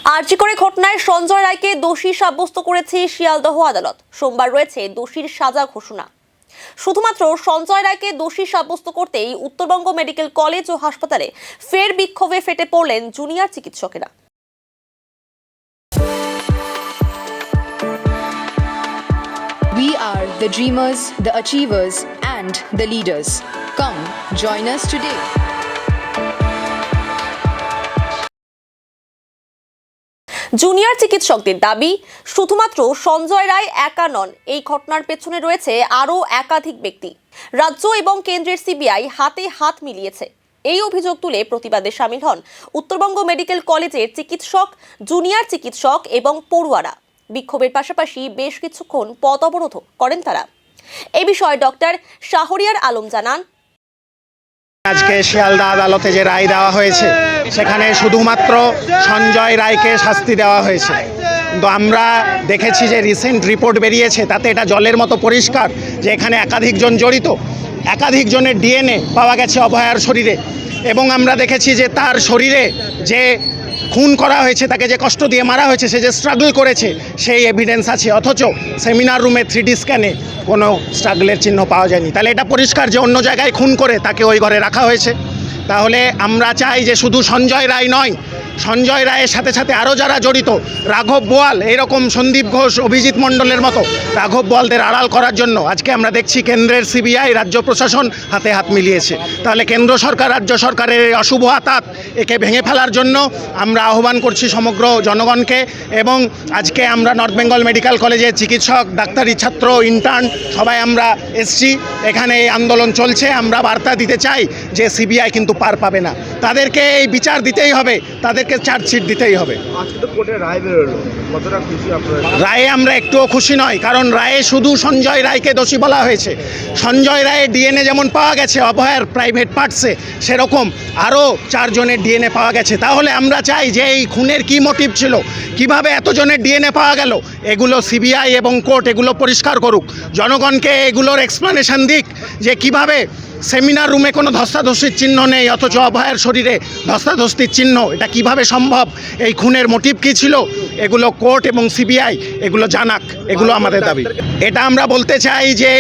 আরজি করে ঘটনায় সঞ্জয় রায়কে দোষী সাব্যস্ত করেছে শিয়ালদহ আদালত। সোমবার রয়েছে দোষীর সাজা ঘোষণা। শুধুমাত্র সঞ্জয় রায়কে দোষী সাব্যস্ত করতেই উত্তরবঙ্গ মেডিকেল কলেজ ও হাসপাতালে ফের বিক্ষোভে ফেটে পড়লেন জুনিয়র চিকিৎসকেরা। We are the dreamers, the achievers, and the leaders. Come, join us today. Junior চিকিৎসকদের দাবি, শুধুমাত্র সঞ্জয় রায় একা নন, এই ঘটনার পেছনে রয়েছে আরও একাধিক ব্যক্তি। রাজ্য এবং কেন্দ্রের সিবিআই হাতে হাত মিলিয়েছে। এই অভিযোগ তুলে প্রতিবাদে সামিল হন উত্তরবঙ্গ মেডিকেল কলেজের চিকিৎসক, জুনিয়র চিকিৎসক এবং পড়ুয়ারা। বিক্ষোভের পাশাপাশি বেশ কিছুক্ষণ পথ অবরোধ করেন তারা। এই বিষয়ে ডক্টর শাহরিয়ার আলম জানান, আজকে শিয়ালদা আদালতে যে রায় দেওয়া হয়েছে সেখানে শুধুমাত্র সঞ্জয় রায়কে শাস্তি দেওয়া হয়েছে, কিন্তু আমরা দেখেছি যে রিসেন্ট রিপোর্ট বেরিয়েছে, তাতে এটা জলের মতো পরিষ্কার যে এখানে একাধিকজন জড়িত। একাধিকজনের ডিএনএ পাওয়া গেছে অভয়ার শরীরে, এবং আমরা দেখেছি যে তার শরীরে যে খুন করা হয়েছে, তাকে যে কষ্ট দিয়ে মারা হয়েছে, সে যে স্ট্রাগল করেছে সেই এভিডেন্স আছে। অথচ সেমিনার রুমে 3D স্ক্যানে কোনো স্ট্রাগলের চিহ্ন পাওয়া যায়নি। তাহলে এটা পরিষ্কার যে অন্য জায়গায় খুন করে তাকে ওই ঘরে রাখা হয়েছে। তাহলে আমরা চাই যে শুধু সঞ্জয় রায় নয়, সঞ্জয় রায়ের সাথে সাথে আরও যারা জড়িত, রাঘব বোয়াল, এরকম সন্দীপ ঘোষ, অভিজিৎ মণ্ডলের মতো রাঘব বোয়ালদের আড়াল করার জন্য আজকে আমরা দেখছি কেন্দ্রের সিবিআই, রাজ্য প্রশাসন হাতে হাত মিলিয়েছে। তাহলে কেন্দ্র সরকার, রাজ্য সরকারের অশুভ আতাত, একে ভেঙে ফেলার জন্য আমরা আহ্বান করছি সমগ্র জনগণকে। এবং আজকে আমরা নর্থ বেঙ্গল মেডিকেল কলেজের চিকিৎসক, ডাক্তারি ছাত্র, ইন্টার্ন সবাই আমরা এসছি, এখানে এই আন্দোলন চলছে। আমরা বার্তা দিতে চাই যে সিবিআই কিন্তু পার পাবে না, তাদেরকে এই বিচার দিতেই হবে, তাদেরকে চার্জশিট দিতেই হবে। আজকে তো কোর্টে রায় বেরোলো, কতটা খুশি আপনারা? রায়ে আমরা একটুও খুশি নয়, কারণ রায়ে শুধু সঞ্জয় রায়কে দোষী বলা হয়েছে। সঞ্জয় রায়ের ডিএনএ যেমন পাওয়া গেছে অভয়ার প্রাইভেট পার্টসে, সেরকম আরও 4 জনের ডিএনএ পাওয়া গেছে। তাহলে আমরা চাই যে এই খুনের কী মোটিভ ছিল, কিভাবে এতজনের ডিএনএ পাওয়া গেল, এগুলো সিবিআই এবং কোর্ট এগুলো পরিষ্কার করুক, জনগণকে এগুলোর এক্সপ্লানেশন দিক যে কিভাবে সেমিনার রুমে কোনো ধস্তাধস্তির চিহ্ন নেই অথচ অভয়ের শরীরে ধস্তাধস্তির চিহ্ন, এটা কিভাবে সম্ভব, এই খুনের মোটিভ কী ছিল, এগুলো কোর্ট এবং সিবিআই এগুলো জানাক, এগুলো আমাদের দাবি। এটা আমরা বলতে চাই যে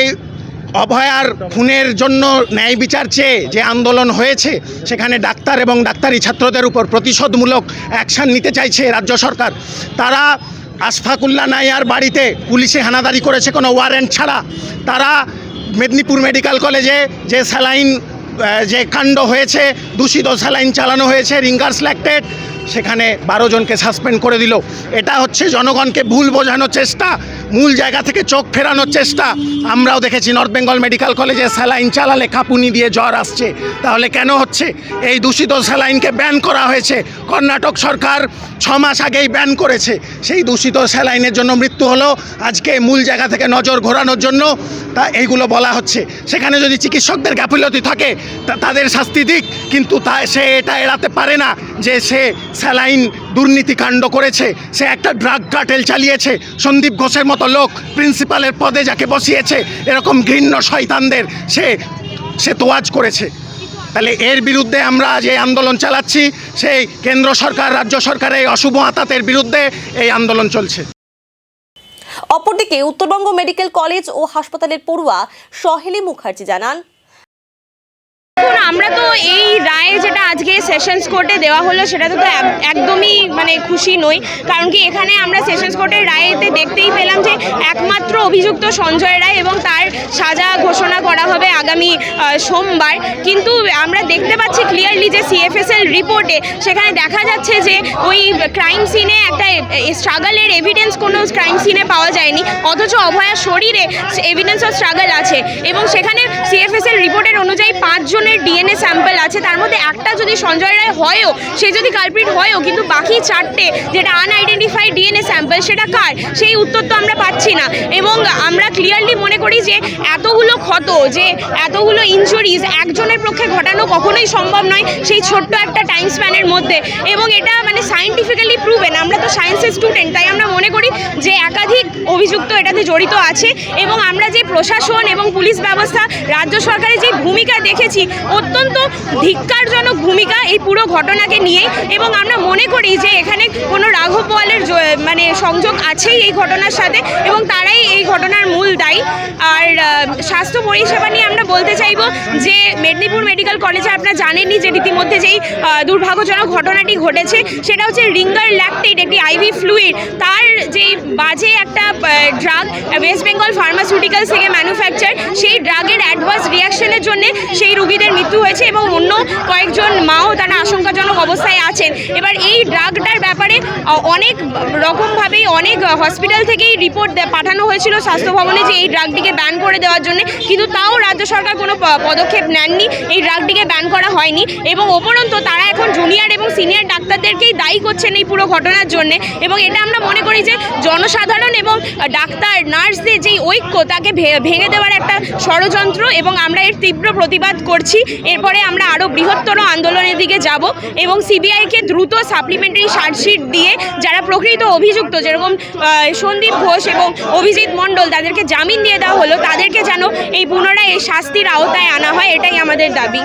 অভয়ার খুনের জন্য ন্যায় বিচার চেয়ে যে আন্দোলন হয়েছে, সেখানে ডাক্তার এবং ডাক্তারি ছাত্রদের উপর প্রতিশোধমূলক অ্যাকশান নিতে চাইছে রাজ্য সরকার। তারা আশফাকুল্লাহ নাইয়ার বাড়িতে পুলিশে হানাদারি করেছে কোনো ওয়ারেন্ট ছাড়া। তারা মেদিনীপুর মেডিকেল কলেজে যে স্যালাইন যে কাণ্ড হয়েছে, দূষিত স্যালাইন চালানো হয়েছে, রিঙ্গার সিলেক্টেড, সেখানে 12 জনকে সাসপেন্ড করে দিল। এটা হচ্ছে জনগণকে ভুল বোঝানোর চেষ্টা, মূল জায়গা থেকে চোখ ফেরানোর চেষ্টা। আমরাও দেখেছি নর্থ বেঙ্গল মেডিকেল কলেজে স্যালাইন চালালে কাঁপুনি দিয়ে জ্বর আসছে। তাহলে কেন হচ্ছে? এই দূষিত স্যালাইনকে ব্যান করা হয়েছে, কর্ণাটক সরকার 6 মাস আগেই ব্যান করেছে। সেই দূষিত স্যালাইনের জন্য মৃত্যু হলো, আজকে মূল জায়গা থেকে নজর ঘোরানোর জন্য তা এইগুলো বলা হচ্ছে। সেখানে যদি চিকিৎসকদের গাফিলতি থাকে তাদের শাস্তি দিক, কিন্তু সে এটা এড়াতে পারে না যে সে স্যালাইন দুর্নীতিকাণ্ড করেছে, সে একটা ড্রাগ কার্টেল চালিয়েছে। সন্দীপ ঘোষের মতো লোক প্রিন্সিপালের পদে যাকে বসিয়েছে, এরকম ঘৃণ্য শয়তানদের সে তোয়াজ করেছে। তাহলে এর বিরুদ্ধে আমরা যে আন্দোলন চালাচ্ছি, সেই কেন্দ্র সরকার, রাজ্য সরকারের এই অশুভ আতাতের বিরুদ্ধে এই আন্দোলন চলছে। অপরদিকে উত্তরবঙ্গ মেডিকেল কলেজ ও হাসপাতালের পড়ুয়া সহেলি মুখার্জি জানান, আমরা তো এই রায় যেটা আজকে সেশনস কোর্টে দেওয়া হলো সেটাতে তো একদমই খুশি নই। কারণ কি এখানে আমরা সেশনস কোর্টের রায়েতে দেখতেই পেলাম যে একমাত্র অভিযুক্ত সঞ্জয় রায় এবং তার সাজা ঘোষণা করা হবে আগামী সোমবার। কিন্তু আমরা দেখতে পাচ্ছি ক্লিয়ারলি যে সিএফএসএল রিপোর্টে সেখানে দেখা যাচ্ছে যে ওই ক্রাইম সিনে একটা স্ট্রাগলের এভিডেন্স কোনো ক্রাইম সিনে পাওয়া যায়নি, অথচ অভয়ার শরীরে এভিডেন্স অফ স্ট্রাগল আছে। এবং সেখানে সিএফএসএল রিপোর্টের অনুযায়ী 5 জনের ডিএনএ স্যাম্পল আছে, তার মধ্যে একটা যদি সঞ্জয় রায় হয়ও, সে যদি কালপ্রিট হয়ও, কিন্তু বাকি 4টে যেটা আনআইডেন্টিফাইড ডিএনএ স্যাম্পল সেটা কার, সেই উত্তর তো আমরা পাচ্ছি না। এবং আমরা ক্লিয়ারলি মনে করি যে এতগুলো ক্ষত, যে এতগুলো ইনজুরিজ একজনের পক্ষে ঘটানো কখনোই সম্ভব নয় সেই ছোট্ট একটা টাইম স্প্যানের মধ্যে। এবং এটা সায়েন্টিফিক্যালি প্রুভেন, আমরা তো সায়েন্সের স্টুডেন্ট, তাই আমরা মনে করি যে একাধিক অভিযুক্ত এটাতে জড়িত আছে। এবং আমরা যে প্রশাসন এবং পুলিশ ব্যবস্থা, রাজ্য সরকারের যে ভূমিকা দেখেছি অত্যন্ত ধিক্কারজনক ভূমিকা এই পুরো ঘটনাকে নিয়ে, এবং আমরা মনে করি যে এখানে কোনো রাঘব বোয়ালের মানে সংযোগ আছেই এই ঘটনার সাথে, এবং তারাই এই ঘটনার মূল দায়ী। আর স্বাস্থ্য পরিষেবা নিয়ে আমরা বলতে চাইবো যে মেদিনীপুর মেডিকেল কলেজে আপনারা জানেনই যে রীতিমধ্যে যেই দুর্ভাগ্যজনক ঘটনাটি ঘটেছে সেটা হচ্ছে রিঙ্গার ল্যাকটেট, একটি আইভি ফ্লুইড, তার যেই বাজে একটা ড্রাগ ওয়েস্ট বেঙ্গল ফার্মাসিউটিক্যালস থেকে ম্যানুফ্যাকচার, সেই ড্রাগের অ্যাডভার্স রিয়াকশনের জন্য সেই রোগীদের মৃত্যু হয়েছে এবং অন্য কয়েকজন মাও তারা আশঙ্কাজনক অবস্থায় আছেন। এবার এই ড্রাগটার ব্যাপারে অনেক রকমভাবেই অনেক হসপিটাল থেকেই রিপোর্ট পাঠানো হয়েছিল স্বাস্থ্য ভবনে যে এই ড্রাগটিকে ব্যান করে দেওয়ার জন্য, কিন্তু তাও রাজ্য সরকার কোনো পদক্ষেপ নেননি, এই ড্রাগটিকে ব্যান করা হয়নি। এবং উপরন্তু তারা এখন জুনিয়র এবং সিনিয়র ডাক্তারদেরকেই দায়ী করছেন এই পুরো ঘটনার জন্য, এবং এটা আমরা মনে করি যে জনসাধারণ এবং ডাক্তার নার্সদের যেই ঐক্য তাকে ভেঙে দেওয়ার একটা ষড়যন্ত্র, এবং আমরা এর তীব্র প্রতিবাদ করছি। এরপরে আমরা আরও বৃহত্তর আন্দোলনের দিকে যাব এবং সিবিআইকে দ্রুত সাপ্লিমেন্টারি চার্জশিট দিয়ে যারা প্রকৃত অভিযুক্ত, যেরকম সন্দীপ ঘোষ এবং অভিজিৎ মণ্ডল, তাদেরকে জামিন দিয়ে দেওয়া হলো, তাদেরকে যেন এই পুনরায় এই শাস্তির আওতায় আনা হয়, এটাই আমাদের দাবি।